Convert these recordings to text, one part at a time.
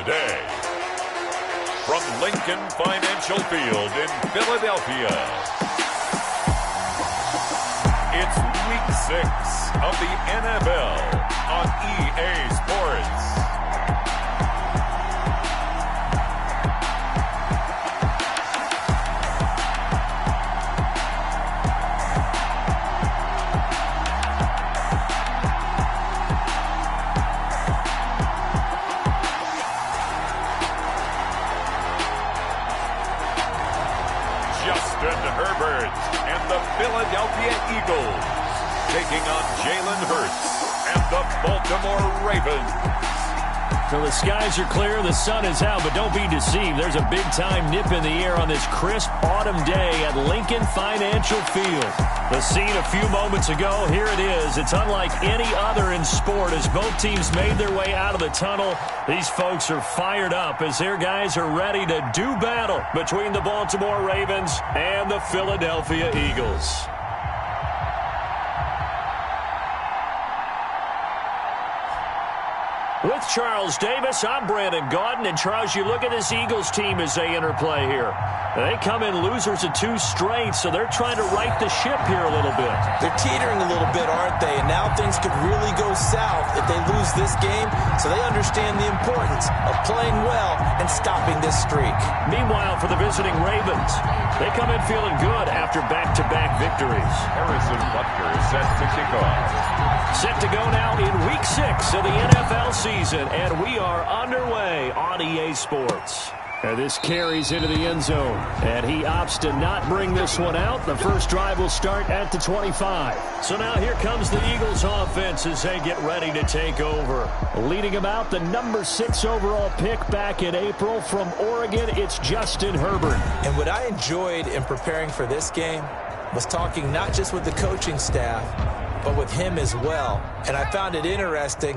today. From Lincoln Financial Field in Philadelphia, it's Week 6 of the NFL on EA Sports. Herbert and the Philadelphia Eagles taking on Jalen Hurts and the Baltimore Ravens. So the skies are clear, the sun is out, but don't be deceived. There's a big-time nip in the air on this crisp autumn day at Lincoln Financial Field. The scene a few moments ago, here it is. It's unlike any other in sport as both teams made their way out of the tunnel. These folks are fired up as their guys are ready to do battle between the Baltimore Ravens and the Philadelphia Eagles. With Charles Davis, I'm Brandon Gaudin. And Charles, you look at this Eagles team as they interplay here. They come in losers of 2 straight, so they're trying to right the ship here a little bit. They're teetering a little bit, aren't they? And now things could really go south if they lose this game, so they understand the importance of playing well and stopping this streak. Meanwhile, for the visiting Ravens, they come in feeling good after back-to-back victories. Harrison Butker set to kick off. Set to go now in Week 6 of the NFL season, and we are underway on EA Sports. And this carries into the end zone, and he opts to not bring this one out. The first drive will start at the 25. So now here comes the Eagles offense as they get ready to take over. Leading them out, the number 6 overall pick back in April from Oregon, it's Justin Herbert. And what I enjoyed in preparing for this game was talking not just with the coaching staff, but with him as well. And I found it interesting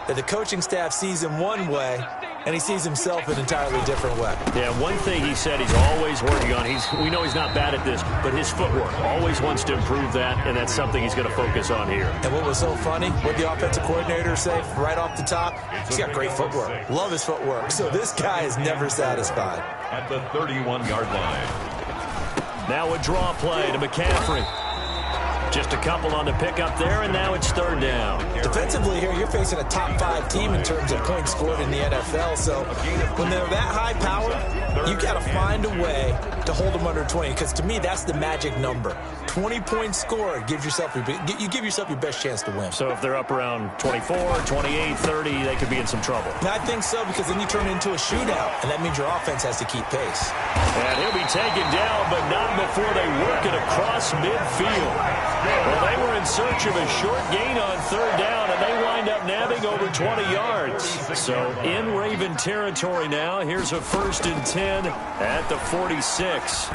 that the coaching staff sees him one way, and he sees himself an entirely different way. Yeah, one thing he said he's always working on, we know he's not bad at this, but his footwork, always wants to improve that, and that's something he's going to focus on here. And what was so funny, what the offensive coordinator say right off the top, he's got great footwork. Love his footwork. So this guy is never satisfied. At the 31-yard line. Now a draw play to McCaffrey. Just a couple on the pickup there, and now it's 3rd down. Defensively here, you're facing a top 5 team in terms of points scored in the NFL. So when they're that high powered, you got to find a way to hold them under 20. Because to me, that's the magic number. 20 points scored gives yourself you give yourself your best chance to win. So if they're up around 24, 28, 30, they could be in some trouble. And I think so, because then you turn it into a shootout, and that means your offense has to keep pace. And he'll be taken down, but not before they work it across midfield. Well, they were in search of a short gain on 3rd down, and they wind up nabbing over 20 yards. So in Raven territory now, here's a 1st and 10 at the 46.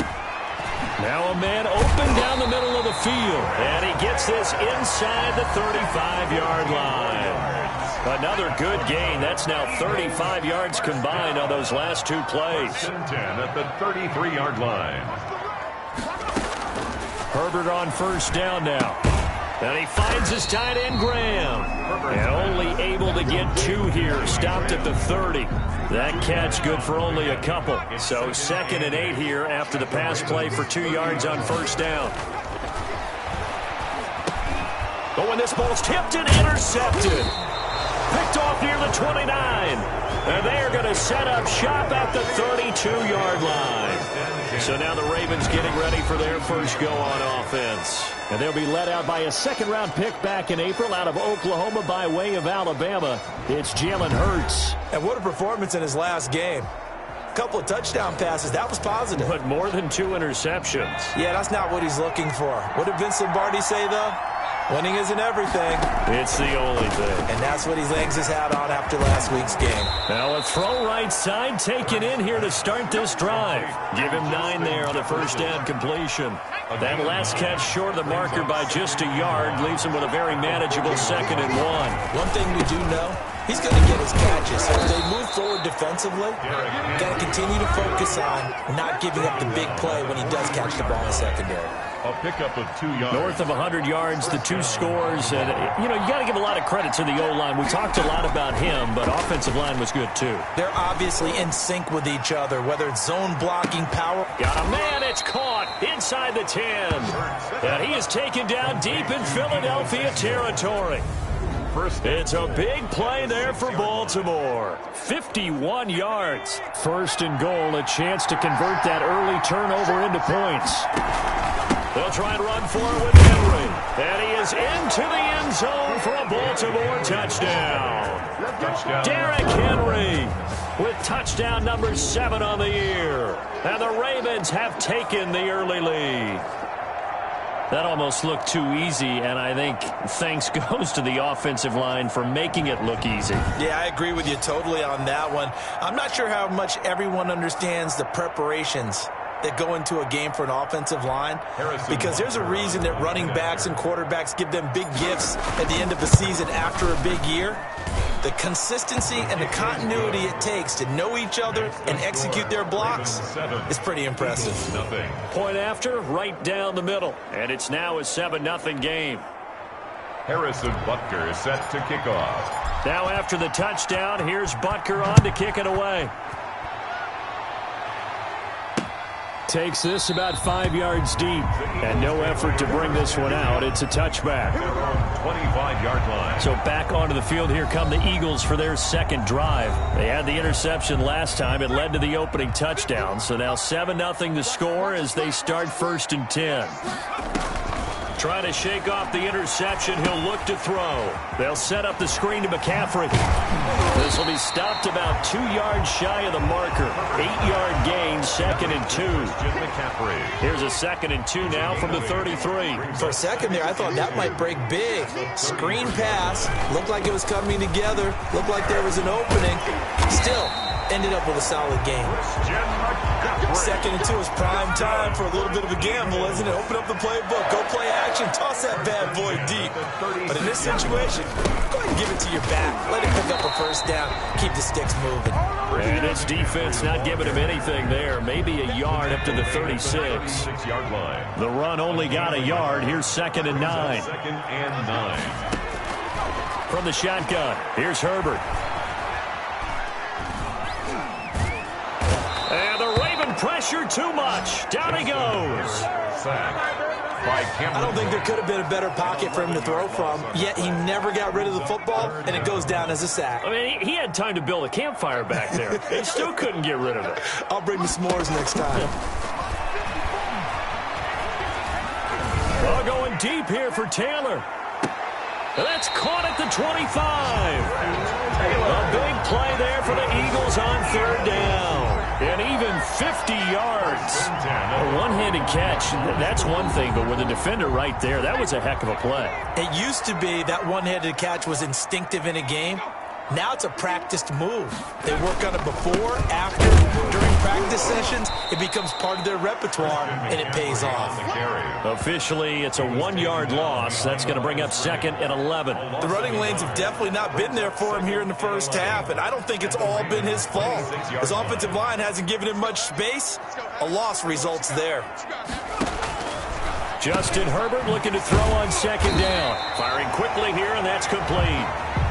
Now a man open down the middle of the field, and he gets this inside the 35-yard line. Another good gain. That's now 35 yards combined on those last 2 plays. 10 at the 33-yard line. Herbert on 1st down now. And he finds his tight end, Graham. And only able to get 2 here. Stopped at the 30. That catch good for only a couple. So 2nd and 8 here after the pass play for 2 yards on 1st down. But when this ball's tipped and intercepted. Picked off near the 29. And they are going to set up shop at the 32-yard line. So now the Ravens getting ready for their first go on offense. And they'll be led out by a 2nd-round pick back in April out of Oklahoma by way of Alabama. It's Jalen Hurts. And what a performance in his last game. A couple of touchdown passes. That was positive. But more than 2 interceptions. Yeah, that's not what he's looking for. What did Vince Lombardi say, though? Winning isn't everything. It's the only thing. And that's what he hangs his hat on after last week's game. Now a throw right side taken in here to start this drive. Give him 9 there on the 1st down completion. That last catch short of the marker by just a yard leaves him with a very manageable 2nd and 1. One thing we do know, he's going to get his catches. So if they move forward defensively, got to continue to focus on not giving up the big play when he does catch the ball in the secondary. A pickup of 2 yards. North of 100 yards, the 2 scores. And, you got to give a lot of credit to the O-line. We talked a lot about him, but offensive line was good, too. They're obviously in sync with each other, whether it's zone blocking, power. Got a man, it's caught inside the 10. And he is taken down deep in Philadelphia territory. It's a big play there for Baltimore. 51 yards. First and goal, a chance to convert that early turnover into points. They'll try and run for it with Henry. And he is into the end zone for a Baltimore touchdown. Derrick Henry with touchdown number 7 on the year. And the Ravens have taken the early lead. That almost looked too easy, and I think thanks goes to the offensive line for making it look easy. Yeah, I agree with you totally on that one. I'm not sure how much everyone understands the preparations that go into a game for an offensive line, because there's a reason that running backs and quarterbacks give them big gifts at the end of the season after a big year. The consistency and the continuity it takes to know each other and execute their blocks is pretty impressive. Point after, right down the middle. And it's now a 7-0 game. Harrison Butker is set to kick off. Now after the touchdown, here's Butker on to kick it away. Takes this about 5 yards deep. And no effort to bring this one out. It's a touchback. 25-yard line. So back onto the field, here come the Eagles for their second drive. They had the interception last time. It led to the opening touchdown. So now 7-0 the score as they start 1st and 10. Trying to shake off the interception. He'll look to throw. They'll set up the screen to McCaffrey. This will be stopped about 2 yards shy of the marker. 8-yard gain, 2nd and 2. Here's a 2nd and 2 now from the 33. For a second there, I thought that might break big. Screen pass. Looked like it was coming together. Looked like there was an opening. Still ended up with a solid game. 2nd and 2 is prime time for a little bit of a gamble, isn't it? Open up the playbook. Go play action. Toss that bad boy deep. But in this situation, go ahead and give it to your back. Let it pick up a first down. Keep the sticks moving. And his defense not giving him anything there. Maybe a yard up to the 36. 6-yard line. The run only got a yard. Here's 2nd and 9. 2nd and 9. From the shotgun, here's Herbert. And the Raven pressure too much. Down he goes. I don't think there could have been a better pocket for him to throw from, yet he never got rid of the football, and it goes down as a sack. I mean, he had time to build a campfire back there. He still couldn't get rid of it. I'll bring the s'mores next time. Well, going deep here for Taylor. That's caught at the 25. A big play there for the Eagles on 3rd down. And even 50 yards. A one-handed catch, that's one thing, but with a defender right there, that was a heck of a play. It used to be that one-handed catch was instinctive in a game. Now it's a practiced move. They work on it before, after, during practice sessions. It becomes part of their repertoire, and it pays off. Officially, it's a 1-yard loss. That's going to bring up 2nd and 11. The running lanes have definitely not been there for him here in the first half, and I don't think it's all been his fault. His offensive line hasn't given him much space. A loss results there. Justin Herbert looking to throw on 2nd down. Firing quickly here, and that's complete.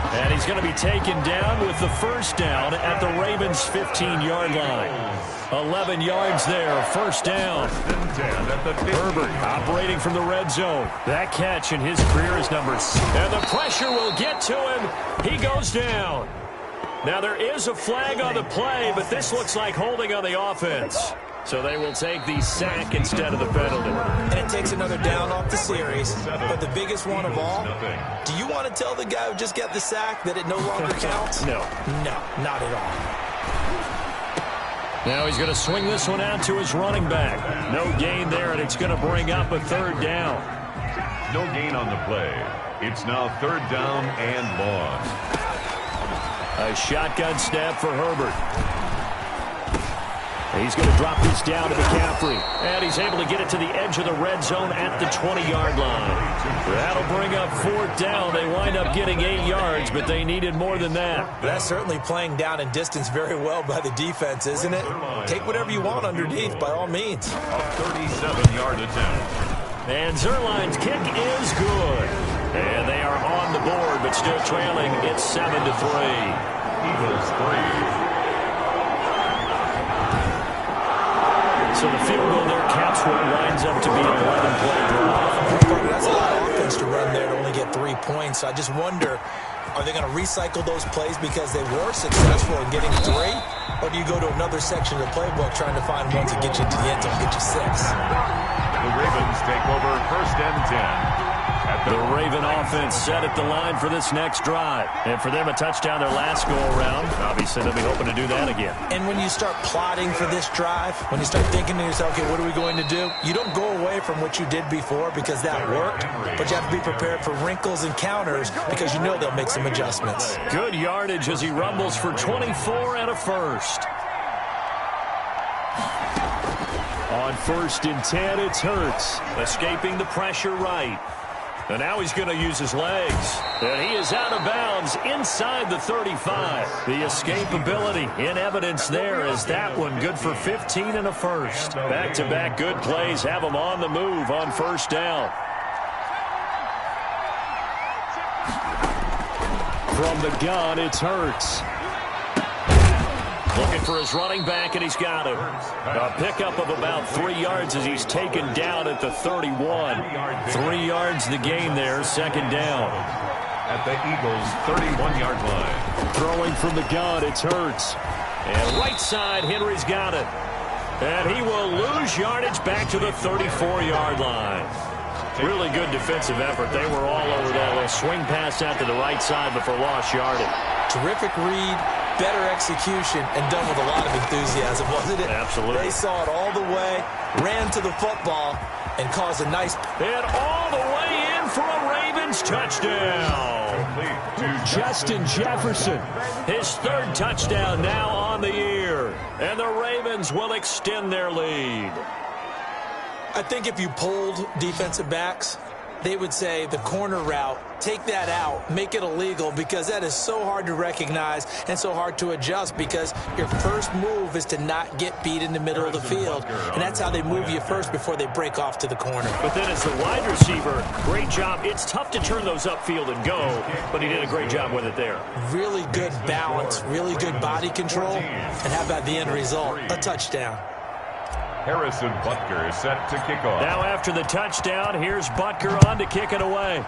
And he's going to be taken down with the first down at the Ravens' 15-yard line. 11 yards there, first down. Herbert operating from the red zone. That catch in his career is number 6. And the pressure will get to him. He goes down. Now there is a flag on the play, but this looks like holding on the offense. So they will take the sack instead of the penalty. And it takes another down off the series. But the biggest one of all, do you want to tell the guy who just got the sack that it no longer counts? No. No, not at all. Now he's going to swing this one out to his running back. No gain there, and it's going to bring up a 3rd down. No gain on the play. It's now 3rd down and long. A shotgun snap for Herbert. He's going to drop this down to McCaffrey. And he's able to get it to the edge of the red zone at the 20-yard line. That'll bring up 4th down. They wind up getting 8 yards, but they needed more than that. That's certainly playing down and distance very well by the defense, isn't it? Take whatever you want underneath, by all means. A 37-yard attempt. And Zerline's kick is good. And they are on the board, but still trailing. It's 7-3. Eagles 3. So the field goal there caps what winds up to be an 11-play drive. That's a lot of offense to run there to only get 3 points. So I just wonder, are they going to recycle those plays because they were successful in getting 3? Or do you go to another section of the playbook trying to find ones that get you into the end zone, get you 6? The Ravens take over 1st and 10. The Raven offense set at the line for this next drive. And for them, a touchdown their last go-around. Obviously, they'll be hoping to do that again. And when you start plotting for this drive, when you start thinking to yourself, okay, what are we going to do? You don't go away from what you did before because that worked, but you have to be prepared for wrinkles and counters because you know they'll make some adjustments. Good yardage as he rumbles for 24 and a first. On 1st and 10, it's Hurts, escaping the pressure right. And now he's going to use his legs. And he is out of bounds inside the 35. The escapability in evidence there as that one good for 15 and a first. Back-to-back good plays have him on the move on 1st down. From the gun, it's Hurts. Looking for his running back, and he's got him. A pickup of about 3 yards as he's taken down at the 31. 3 yards the gain there, 2nd down. At the Eagles' 31-yard line. Throwing from the gun, it's Hurts. And right side, Henry's got it. And he will lose yardage back to the 34-yard line. Really good defensive effort. They were all over that little swing pass out to the right side before lost yardage. Terrific read, better execution, and done with a lot of enthusiasm, wasn't it? Absolutely. They saw it all the way, ran to the football, and caused a nice... And all the way in for a Ravens touchdown. Justin Jefferson. His 3rd touchdown now on the year. And the Ravens will extend their lead. I think if you polled defensive backs, they would say the corner route, take that out, make it illegal, because that is so hard to recognize and so hard to adjust because your first move is to not get beat in the middle of the field, and that's how they move you first before they break off to the corner. But then as the wide receiver, great job. It's tough to turn those upfield and go, but he did a great job with it there. Really good balance, really good body control, and how about the end result? A touchdown. Harrison Butker is set to kick off. Now after the touchdown, here's Butker on to kick it away.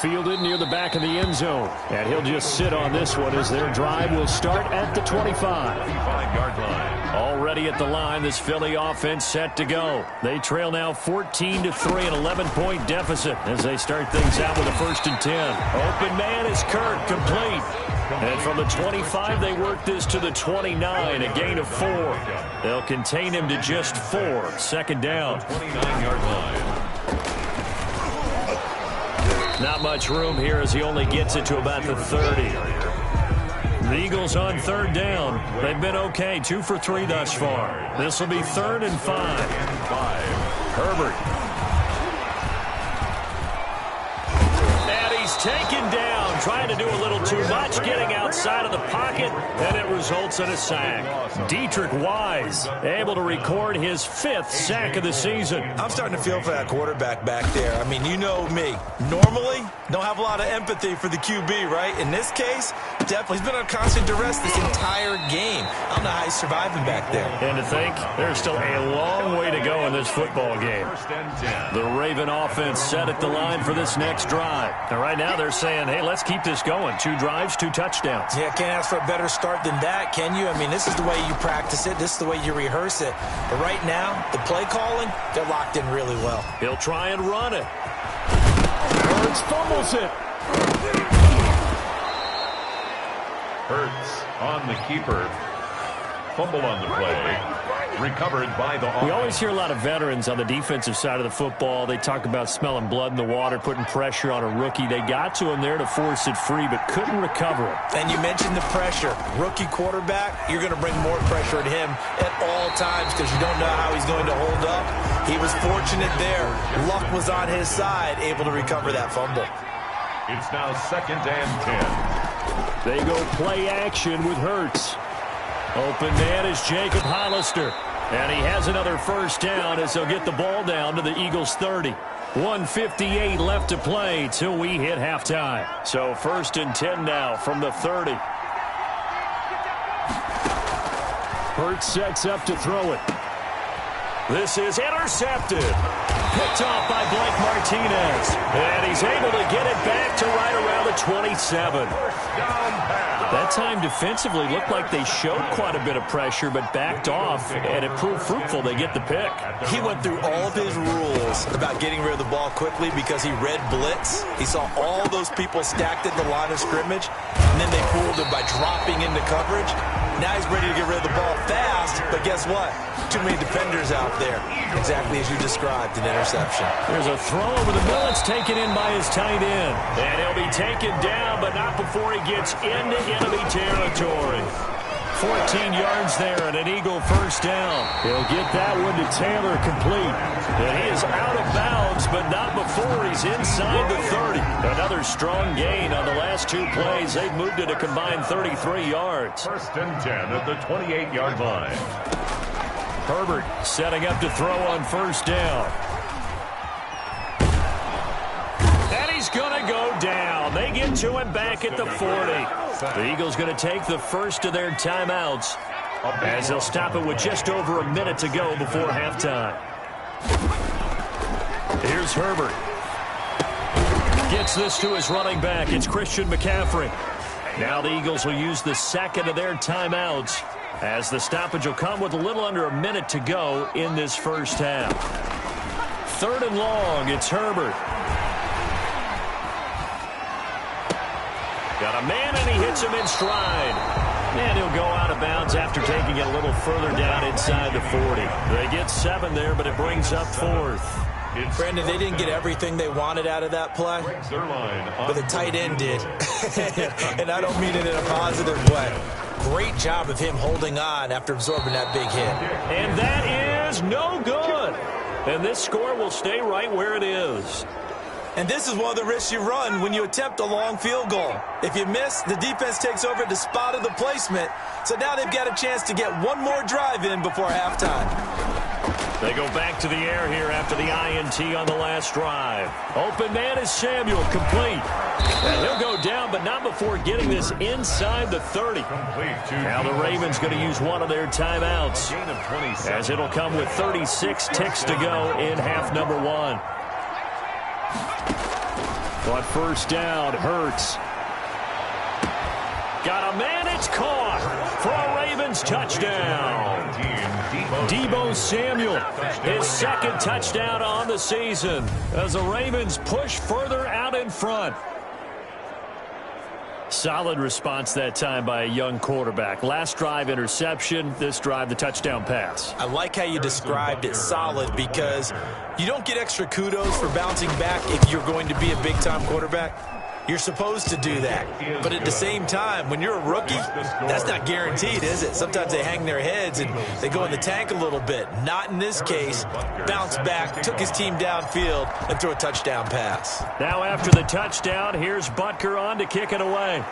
Fielded near the back of the end zone. And he'll just sit on this one as their drive will start at the 25. 25-yard line. Already at the line, this Philly offense set to go. They trail now 14-3, an 11-point deficit as they start things out with a 1st and 10. Open man is Kirk, complete. And from the 25, they work this to the 29, a gain of 4. They'll contain him to just 4. 2nd down. 29-yard line. Not much room here as he only gets it to about the 30. The Eagles on 3rd down. They've been okay, 2 for 3 thus far. This will be 3rd and 5. Herbert. And he's taken down, trying to do a little too much, getting outside of the pocket, and it results in a sack. Dietrich Wise able to record his 5th sack of the season. I'm starting to feel for that quarterback back there. I mean, you know me. Normally, don't have a lot of empathy for the QB, right? In this case, definitely. He's been on constant duress this entire game. I don't know how he's surviving back there. And to think, there's still a long way to go in this football game. The Raven offense set at the line for this next drive. And right now they're saying, hey, let's keep this going. 2 drives, 2 touchdowns. Yeah, can't ask for a better start than that, can you? I mean, this is the way you practice it. This is the way you rehearse it. But right now, the play calling, they're locked in really well. He'll try and run it. Hurts fumbles it. Hurts on the keeper. Fumble on the play. Recovered by the offense. We always hear a lot of veterans on the defensive side of the football. They talk about smelling blood in the water, putting pressure on a rookie. They got to him there to force it free, but couldn't recover it. And you mentioned the pressure. Rookie quarterback, you're going to bring more pressure at him at all times because you don't know how he's going to hold up. He was fortunate there. Luck was on his side, able to recover that fumble. It's now 2nd and 10. They go play action with Hurts. Open man is Jacob Hollister. And he has another first down as he'll get the ball down to the Eagles' 30. 1:58 left to play till we hit halftime. So 1st and 10 now from the 30. Hurts sets up to throw it. This is intercepted. Picked off by Blake Martinez. And he's able to get it back to right around the 27. That time defensively looked like they showed quite a bit of pressure but backed off, and it proved fruitful. They get the pick. He went through all of his rules about getting rid of the ball quickly because he read blitz. He saw all those people stacked at the line of scrimmage, and then they fooled him by dropping into coverage. Now he's ready to get rid of the ball fast, but guess what? Too many defenders out there. Exactly as you described, an interception. There's a throw over the middle. It's taken in by his tight end. And he'll be taken down, but not before he gets into enemy territory. 14 yards there and an Eagle first down. He'll get that one to Taylor complete. And he is out of bounds, but not before he's inside the 30. Another strong gain on the last 2 plays. They've moved it a combined 33 yards. 1st and 10 at the 28-yard line. Herbert setting up to throw on first down. And he's going to go down. They get to him back at the 40. The Eagles going to take the first of their timeouts as they'll stop it with just over a minute to go before halftime. Here's Herbert. Gets this to his running back. It's Christian McCaffrey. Now the Eagles will use the second of their timeouts as the stoppage will come with a little under a minute to go in this first half. 3rd and long. It's Herbert. Got a man, and he hits him in stride. And he'll go out of bounds after taking it a little further down inside the 40. They get 7 there, but it brings up 4th. Brandon, they didn't get everything they wanted out of that play, but the tight end did. And I don't mean it in a positive way. Great job of him holding on after absorbing that big hit. And that is no good. And this score will stay right where it is. And this is one of the risks you run when you attempt a long field goal. If you miss, the defense takes over at the spot of the placement. So now they've got a chance to get one more drive in before halftime. They go back to the air here after the INT on the last drive. Open man is Samuel, complete. And he'll go down, but not before getting this inside the 30. Now the Ravens going to use one of their timeouts, as it'll come with 36 ticks to go in half number 1. On first down, Hurts. Got a man, it's caught for a Ravens touchdown. Deebo Samuel, his 2nd touchdown on the season as the Ravens push further out in front. Solid response that time by a young quarterback. Last drive, interception. This drive, the touchdown pass. I like how you described it, solid, because you don't get extra kudos for bouncing back if you're going to be a big-time quarterback. You're supposed to do that. But at the same time, when you're a rookie, that's not guaranteed, is it? Sometimes they hang their heads and they go in the tank a little bit. Not in this case. Bounced back, took his team downfield, and threw a touchdown pass. Now after the touchdown, here's Butker on to kick it away.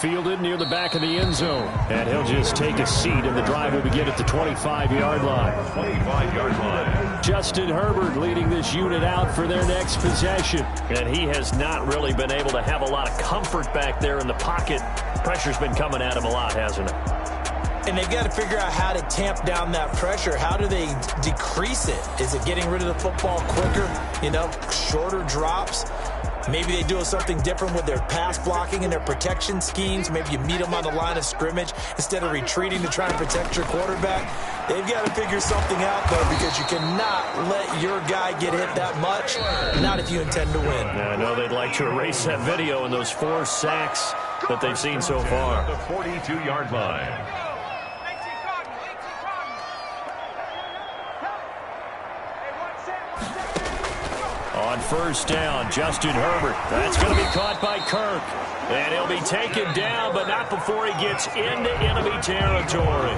Fielded near the back of the end zone. And he'll just take a seat, and the drive will begin at the 25-yard line. 25-yard line. Justin Herbert leading this unit out for their next possession. And he has not really been able to have a lot of comfort back there in the pocket. Pressure's been coming at him a lot, hasn't it? And they've got to figure out how to tamp down that pressure. How do they decrease it? Is it getting rid of the football quicker? You know, shorter drops? Maybe they do something different with their pass blocking and their protection schemes. Maybe you meet them on the line of scrimmage instead of retreating to try and protect your quarterback. They've got to figure something out, though, because you cannot let your guy get hit that much, not if you intend to win. Yeah, I know they'd like to erase that video and those 4 sacks that they've seen so far. The 42-yard line. On first down, Justin Herbert. That's going to be caught by Kirk. And he'll be taken down, but not before he gets into enemy territory.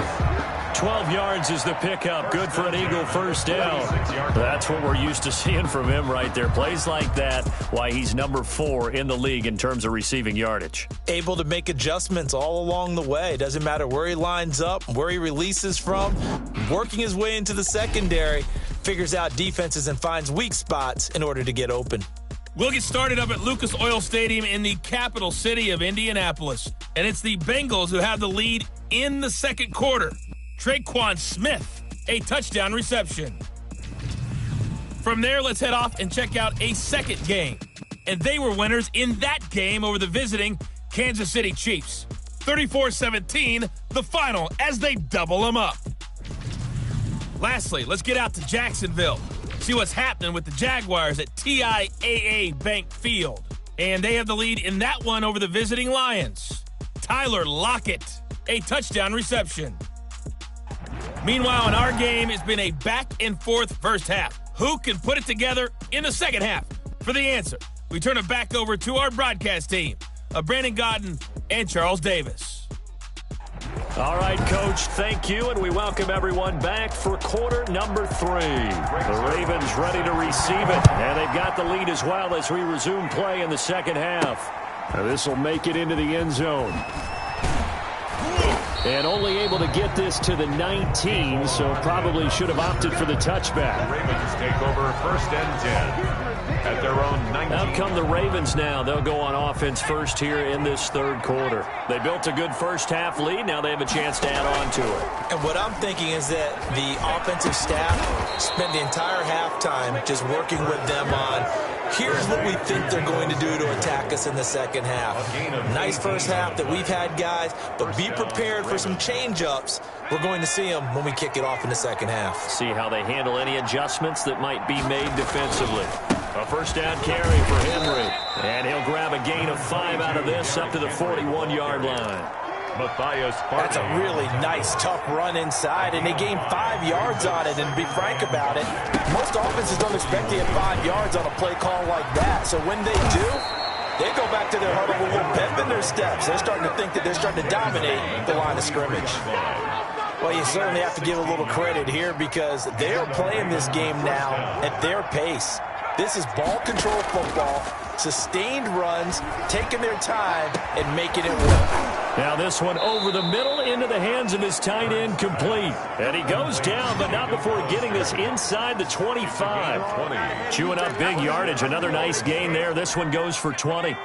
12 yards is the pickup. Good for an Eagle first down. That's what we're used to seeing from him right there. Plays like that, why he's number 4 in the league in terms of receiving yardage. Able to make adjustments all along the way. Doesn't matter where he lines up, where he releases from. Working his way into the secondary, figures out defenses and finds weak spots in order to get open. We'll get started up at Lucas Oil Stadium in the capital city of Indianapolis. And it's the Bengals who have the lead in the second quarter. Traquan Smith, a touchdown reception. From there, let's head off and check out a second game. And they were winners in that game over the visiting Kansas City Chiefs. 34-17, the final as they double them up. Lastly, let's get out to Jacksonville. See what's happening with the Jaguars at TIAA Bank Field. And they have the lead in that one over the visiting Lions. Tyler Lockett, a touchdown reception. Meanwhile, in our game, it's been a back-and-forth first half. Who can put it together in the second half? For the answer, we turn it back over to our broadcast team of Brandon Godden and Charles Davis. All right, Coach, thank you, and we welcome everyone back for quarter number 3. The Ravens ready to receive it, and they've got the lead as well as we resume play in the second half. This will make it into the end zone. And only able to get this to the 19, so probably should have opted for the touchback. The Ravens take over 1st and 10 at their own 19. Out come the Ravens now. They'll go on offense first here in this third quarter. They built a good first half lead. Now they have a chance to add on to it. And what I'm thinking is that the offensive staff spent the entire halftime just working with them on, here's what we think they're going to do to attack us in the second half. Nice first half that we've had, guys, but be prepared for some change-ups. We're going to see them when we kick it off in the second half. See how they handle any adjustments that might be made defensively. A first down carry for Henry. And he'll grab a gain of 5 out of this up to the 41-yard line. That's a really nice, tough run inside, and they gained 5 yards on it. And to be frank about it, most offenses don't expect to get 5 yards on a play call like that. So when they do, they go back to their huddle with a little pep in their steps. They're starting to think that they're starting to dominate the line of scrimmage. Well, you certainly have to give a little credit here because they are playing this game now at their pace. This is ball control football, sustained runs, taking their time, and making it work. Now this one over the middle into the hands of his tight end, complete. And he goes down, but not before getting this inside the 25. Chewing up big yardage. Another nice gain there. This one goes for 20.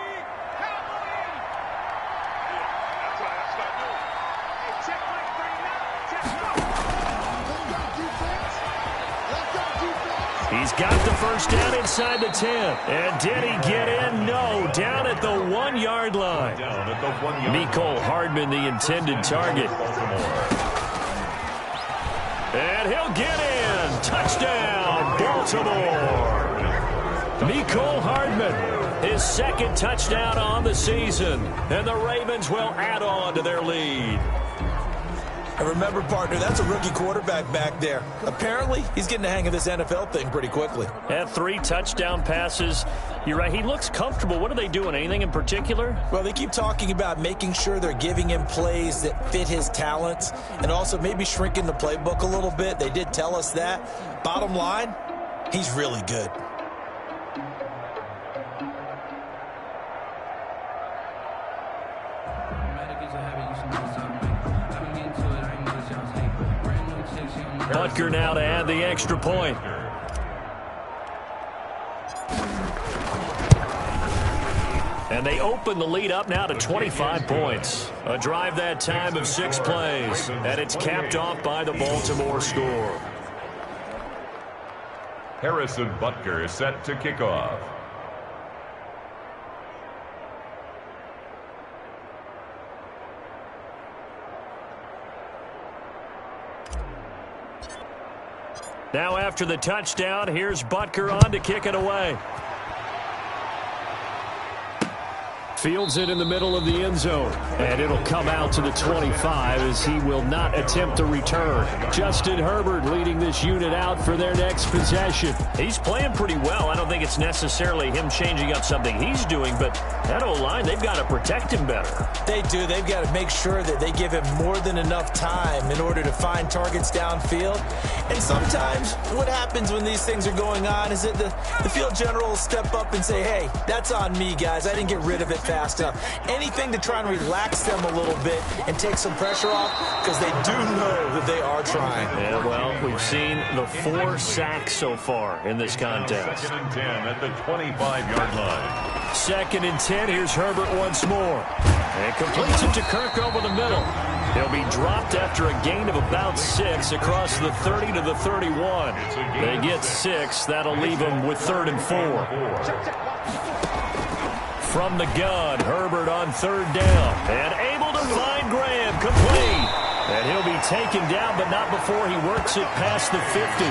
He's got the first down inside the 10. And did he get in? No. Down at the 1-yard line. Mecole Hardman, the intended target. And he'll get in. Touchdown, Baltimore. Mecole Hardman, his second touchdown on the season. And the Ravens will add on to their lead. And remember, partner, that's a rookie quarterback back there. Apparently, he's getting the hang of this NFL thing pretty quickly. Had 3 touchdown passes. You're right, he looks comfortable. What are they doing? Anything in particular? Well, they keep talking about making sure they're giving him plays that fit his talents and also maybe shrinking the playbook a little bit. They did tell us that. Bottom line, he's really good. Butker now to add the extra point. And they open the lead up now to 25 points. A drive that time of 6 plays. And it's capped off by the Baltimore score. Harrison Butker is set to kick off. Now after the touchdown, here's Butker on to kick it away. Fields it in the middle of the end zone. And it'll come out to the 25 as he will not attempt the return. Justin Herbert leading this unit out for their next possession. He's playing pretty well. I don't think it's necessarily him changing up something he's doing, but that O-line, they've got to protect him better. They do. They've got to make sure that they give him more than enough time in order to find targets downfield. And sometimes what happens when these things are going on is that the field general will step up and say, hey, that's on me, guys. I didn't get rid of it fast enough. Anything to try and relax them a little bit and take some pressure off, because they do know that they are trying. Yeah, well, we've seen the 4 sacks so far in this contest. 2nd and 10 at the 25-yard line. 2nd and 10. Here's Herbert once more. And completes it to Kirk over the middle. He'll be dropped after a gain of about 6 across the 30 to the 31. They get 6. That'll leave them with 3rd and 4. From the gun, Herbert on 3rd down. And able to find Graham, complete. And he'll be taken down, but not before he works it past the 50.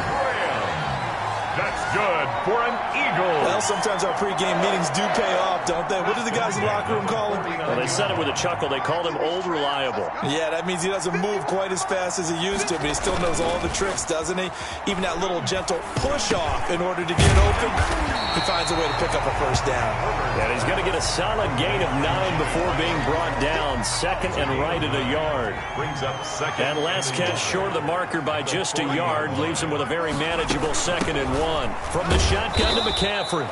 That's good for an Eagle. Well, sometimes our pregame meetings do pay off, don't they? What do the guys in the locker room call him? Well, they said it with a chuckle. They called him Old Reliable. Yeah, that means he doesn't move quite as fast as he used to, but he still knows all the tricks, doesn't he? Even that little gentle push-off in order to get open, he finds a way to pick up a 1st down. And he's going to get a solid gain of 9 before being brought down. 2nd and right at a yard. Brings up 2nd. And last catch short of the marker by just a yard leaves him with a very manageable 2nd and 1. From the shotgun to McCaffrey.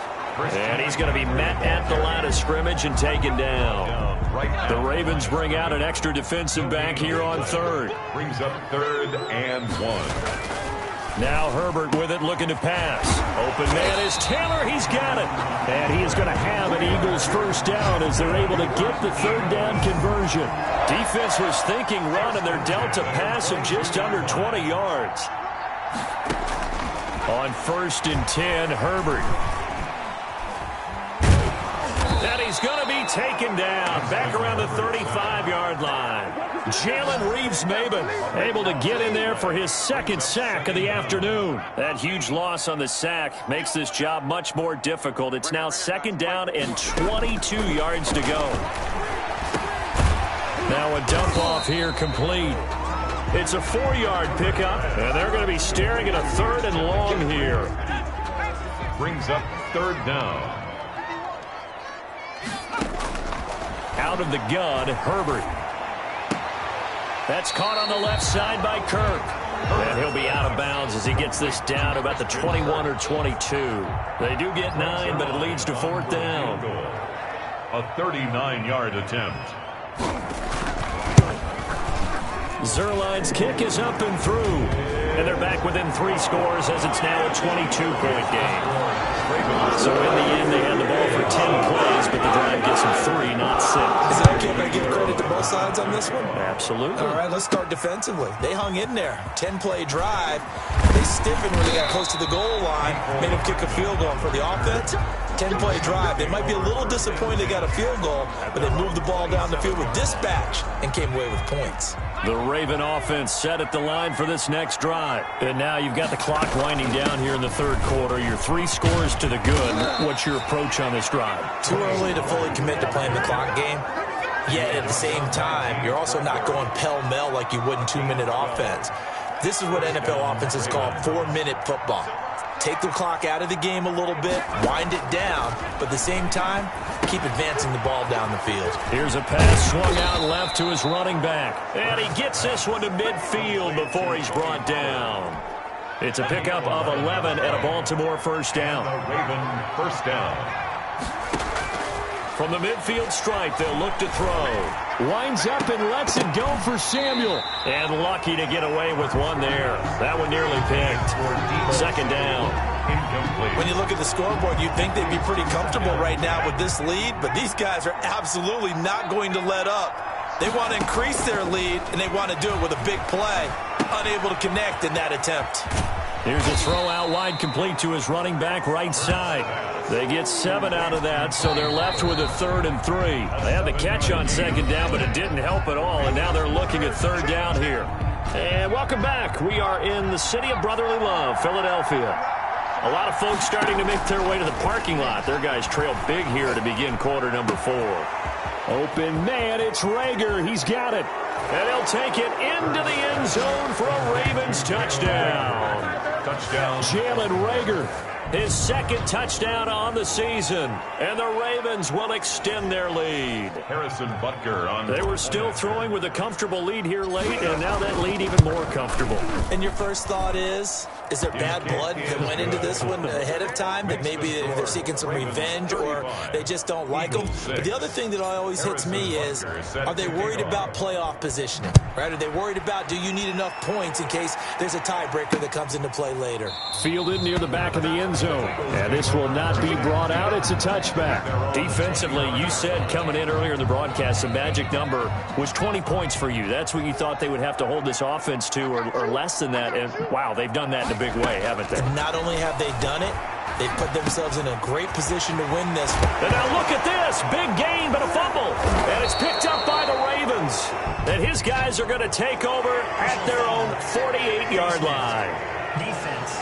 And he's going to be met at the line of scrimmage and taken down. The Ravens bring out an extra defensive back here on 3rd. Brings up 3rd and 1. Now Herbert with it, looking to pass. Open man is Taylor. He's got it. And he is going to have an Eagles 1st down as they're able to get the 3rd down conversion. Defense was thinking run, and they're dealt a pass of just under 20 yards. On 1st and 10, Herbert. And he's going to be taken down back around the 35-yard line. Jalen Reeves-Maybin able to get in there for his 2nd sack of the afternoon. That huge loss on the sack makes this job much more difficult. It's now 2nd down and 22 yards to go. Now a dump off here complete. It's a 4-yard pickup, and they're going to be staring at a 3rd and long here. Brings up 3rd down. Out of the gun, Herbert. That's caught on the left side by Kirk. And he'll be out of bounds as he gets this down to about the 21 or 22. They do get 9, but it leads to 4th down. A 39-yard attempt. Zerline's kick is up and through. And they're back within 3 scores as it's now a 22-point game. So in the end, they had the ball for 10 plays, but the drive gets them 3, not 6. Is it okay if I give credit to both sides on this one? Absolutely. All right, let's start defensively. They hung in there. 10-play drive. They stiffened when they got close to the goal line, made them kick a field goal. For the offense, 10-play drive. They might be a little disappointed they got a field goal, but they moved the ball down the field with dispatch and came away with points. The Raven offense set at the line for this next drive. And now you've got the clock winding down here in the 3rd quarter. You're 3 scores to the good. What's your approach on this drive? Too early to fully commit to playing the clock game. Yet at the same time, you're also not going pell-mell like you would in 2-minute offense. This is what NFL offenses call 4-minute football. Take the clock out of the game a little bit, wind it down, but at the same time, keep advancing the ball down the field. Here's a pass swung out left to his running back. And he gets this one to midfield before he's brought down. It's a pickup of 11 and a Baltimore 1st down. The Raven 1st down. From the midfield stripe, they'll look to throw. Winds up and lets it go for Samuel. And lucky to get away with one there. That one nearly picked. 2nd down. Incomplete. When you look at the scoreboard, you'd think they'd be pretty comfortable right now with this lead, but these guys are absolutely not going to let up. They want to increase their lead, and they want to do it with a big play. Unable to connect in that attempt. Here's a throw out wide complete to his running back right side. They get 7 out of that, so they're left with a 3rd and 3. They had the catch on 2nd down, but it didn't help at all, and now they're looking at 3rd down here. And welcome back. We are in the city of brotherly love, Philadelphia. A lot of folks starting to make their way to the parking lot. Their guys trail big here to begin quarter number 4. Open man, it's Rager. He's got it. And he'll take it into the end zone for a Ravens touchdown. Touchdown. Jalen Rager, his second touchdown on the season. And the Ravens will extend their lead. Harrison Butker on. They were still throwing with a comfortable lead here late, and now that lead even more comfortable. And your first thought is there bad blood that went into this one ahead of time, that maybe they're seeking some revenge or they just don't like them? But the other thing that always hits me is, are they worried about playoff positioning? Right? Are they worried about, do you need enough points in case there's a tiebreaker that comes into play later? Fielded near the back of the end zone. And this will not be brought out. It's a touchback. Defensively, you said coming in earlier in the broadcast, the magic number was 20 points for you. That's what you thought they would have to hold this offense to, or less than that. And, wow, they've done that in a big way, haven't they? And not only have they done it, they've put themselves in a great position to win this. And now look at this. Big gain, but a fumble. And it's picked up by the Ravens. And his guys are going to take over at their own 48-yard line. Defense.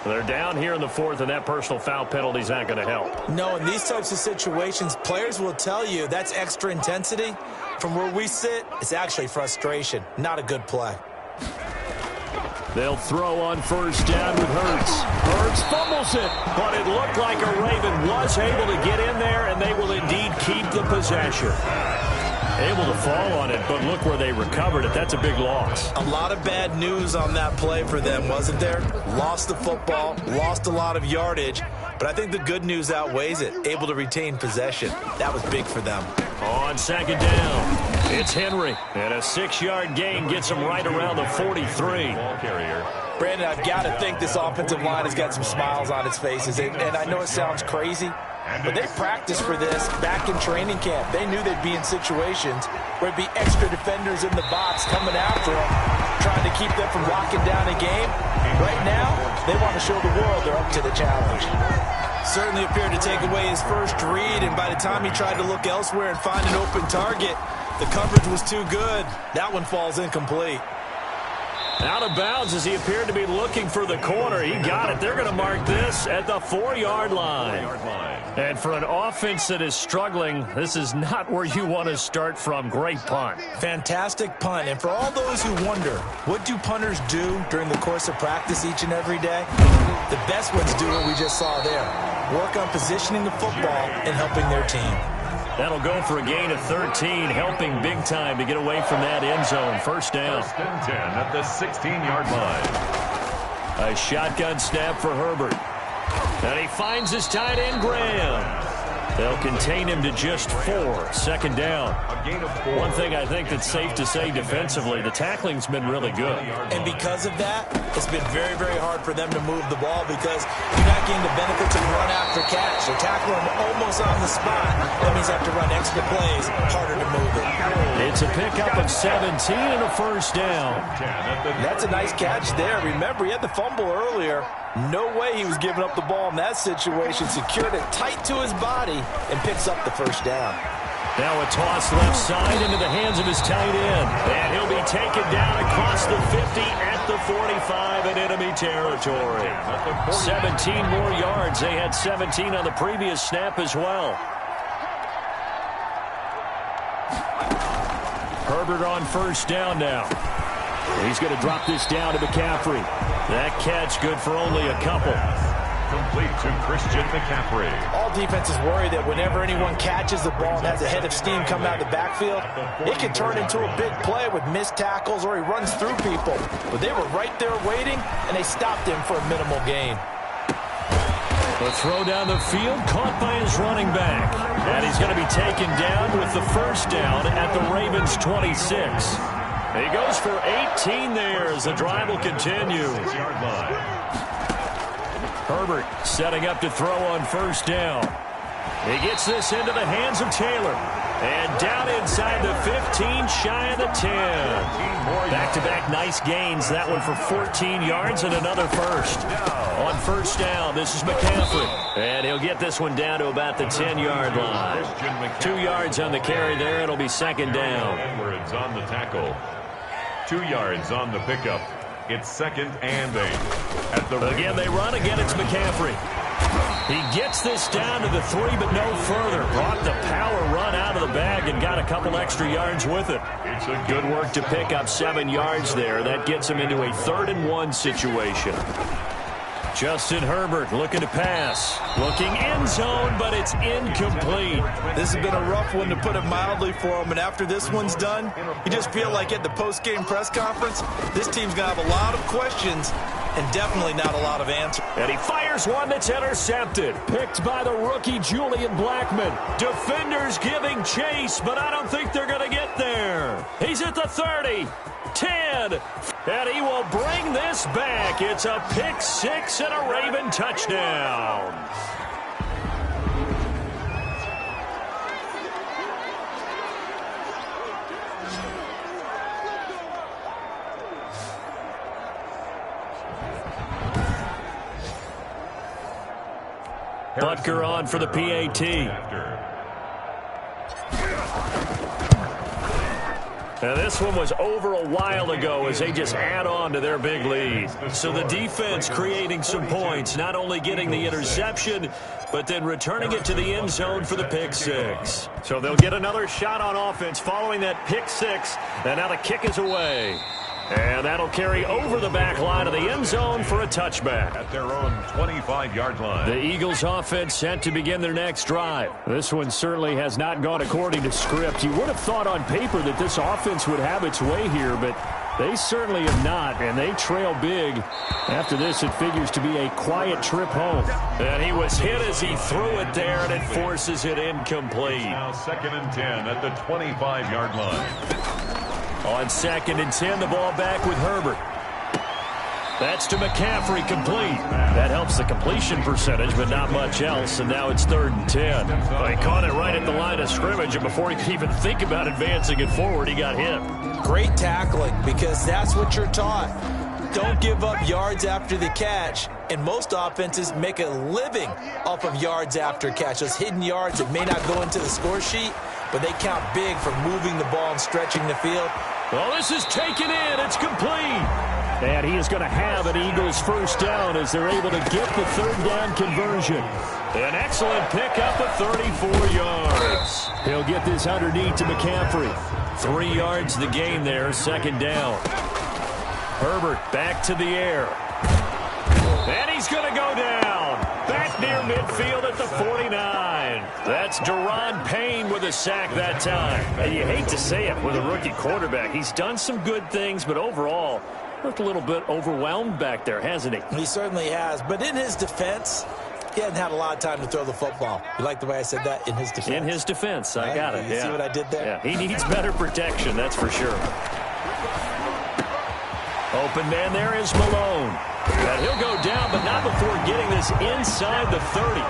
They're down here in the 4th, and that personal foul penalty is not going to help. No, in these types of situations, players will tell you that's extra intensity. From where we sit, it's actually frustration. Not a good play. They'll throw on first down with Hurts. Hurts fumbles it, but it looked like a Raven was able to get in there, and they will indeed keep the possession. Able to fall on it, but look where they recovered it. That's a big loss. A lot of bad news on that play for them, wasn't there? Lost the football, lost a lot of yardage, but I think the good news outweighs it. Able to retain possession. That was big for them. On second down, it's Henry, and a 6-yard gain gets him right around the 43. Ball carrier. Brandon, I've got to think this offensive line has got some smiles on its faces, and I know it sounds crazy, but they practiced for this back in training camp. They knew they'd be in situations where it'd be extra defenders in the box coming after them, trying to keep them from locking down a game. Right now, they want to show the world they're up to the challenge. Certainly appeared to take away his first read, and by the time he tried to look elsewhere and find an open target, the coverage was too good. That one falls incomplete. Out of bounds as he appeared to be looking for the corner. He got it. They're going to mark this at the 4-yard line. And for an offense that is struggling, this is not where you want to start from. Great punt. Fantastic punt. And for all those who wonder, what do punters do during the course of practice each and every day? The best ones do what we just saw there. Work on positioning the football and helping their team. That'll go for a gain of 13, helping big time to get away from that end zone. First down. 1st and 10 at the 16-yard line. A shotgun snap for Herbert. And he finds his tight end, Graham. They'll contain him to just 4. Second down. A gain of 4. One thing I think that's safe to say defensively, the tackling's been really good. And because of that, it's been very, very hard for them to move the ball because you're not getting the benefits of run after catch. They're tackling almost on the spot. That means they have to run extra plays, harder to move it. It's a pickup of 17 and a first down. That's a nice catch there. Remember, he had the fumble earlier. No way he was giving up the ball in that situation. Secured it tight to his body and picks up the first down. Now a toss left side into the hands of his tight end. And he'll be taken down across the 50 at the 45 in enemy territory. 17 more yards. They had 17 on the previous snap as well. Herbert on first down now. He's going to drop this down to McCaffrey. That catch good for only a couple. Complete to Christian McCaffrey. All defenses worry that whenever anyone catches the ball and has a head of steam coming out of the backfield, it can turn into a big play with missed tackles or he runs through people. But they were right there waiting, and they stopped him for a minimal gain. The throw down the field, caught by his running back. And he's going to be taken down with the first down at the Ravens' 26. He goes for 18 there as the drive will continue. Herbert setting up to throw on first down. He gets this into the hands of Taylor. And down inside the 15, shy of the 10. Back-to-back nice gains. That one for 14 yards and another first. On first down, this is McCaffrey. And he'll get this one down to about the 10-yard line. 2 yards on the carry there. It'll be second down. Edwards on the tackle. 2 yards on the pickup. It's 2nd and 8. Again, they run. Again, it's McCaffrey. He gets this down to the 3, but no further. Brought the power run out of the bag and got a couple extra yards with it. It's a good work to pick up 7 yards there. That gets him into a 3rd and 1 situation. Justin Herbert looking to pass. Looking end zone, but it's incomplete. This has been a rough one, to put it mildly, for him. And after this one's done, you just feel like at the post-game press conference, this team's going to have a lot of questions and definitely not a lot of answers. And he fires one that's intercepted. Picked by the rookie Julian Blackmon. Defenders giving chase, but I don't think they're going to get there. He's at the 30. 10, and he will bring this back. It's a pick 6 and a Raven touchdown. Butker on for the PAT. Now, this one was over a while ago as they just add on to their big lead. So the defense creating some points, not only getting the interception, but then returning it to the end zone for the pick 6. So they'll get another shot on offense following that pick 6, and now the kick is away. And that'll carry over the back line of the end zone for a touchback. At their own 25-yard line. The Eagles offense set to begin their next drive. This one certainly has not gone according to script. You would have thought on paper that this offense would have its way here, but they certainly have not, and they trail big. After this, it figures to be a quiet trip home. And he was hit as he threw it there, and it forces it incomplete. Now 2nd and 10 at the 25-yard line. On 2nd and 10, the ball back with Herbert. That's to McCaffrey, complete. That helps the completion percentage, but not much else, and now it's 3rd and 10. Well, he caught it right at the line of scrimmage, and before he could even think about advancing it forward, he got hit. Great tackling, because that's what you're taught. Don't give up yards after the catch, and most offenses make a living off of yards after catch. Those hidden yards that may not go into the score sheet, but they count big for moving the ball and stretching the field. Well, this is taken in. It's complete. And he is going to have an Eagles first down as they're able to get the 3rd down conversion. An excellent pickup of 34 yards. He'll get this underneath to McCaffrey. 3 yards the game there, 2nd down. Herbert back to the air. And he's going to go down. Back near midfield at the 49. That's Deron Payne with a sack that time. And you hate to say it with a rookie quarterback. He's done some good things, but overall, looked a little bit overwhelmed back there, hasn't he? He certainly has. But in his defense, he hasn't had a lot of time to throw the football. You like the way I said that? In his defense. In his defense. I got it. You see what I did there? Yeah, he needs better protection, that's for sure. Open man there is Malone. And he'll go down, but not before getting this inside the 30.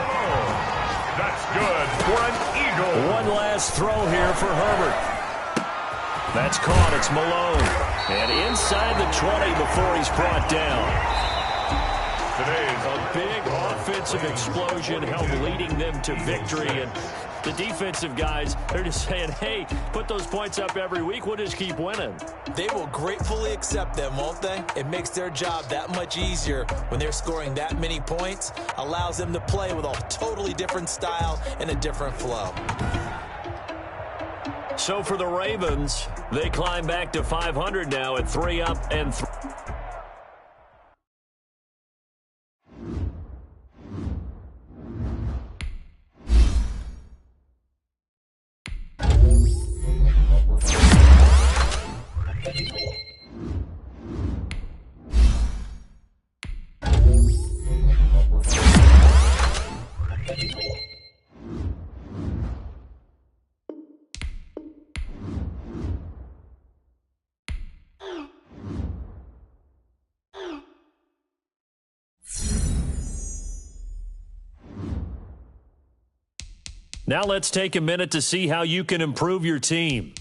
That's good for an Eagle. One last throw here for Herbert. That's caught. It's Malone. And inside the 20 before he's brought down. Today's a big offensive explosion helped leading them to victory. And the defensive guys, they're just saying, hey, put those points up every week. We'll just keep winning. They will gratefully accept them, won't they? It makes their job that much easier when they're scoring that many points. Allows them to play with a totally different style and a different flow. So for the Ravens, they climb back to 500 now at 3 up and 3. Now let's take a minute to see how you can improve your team.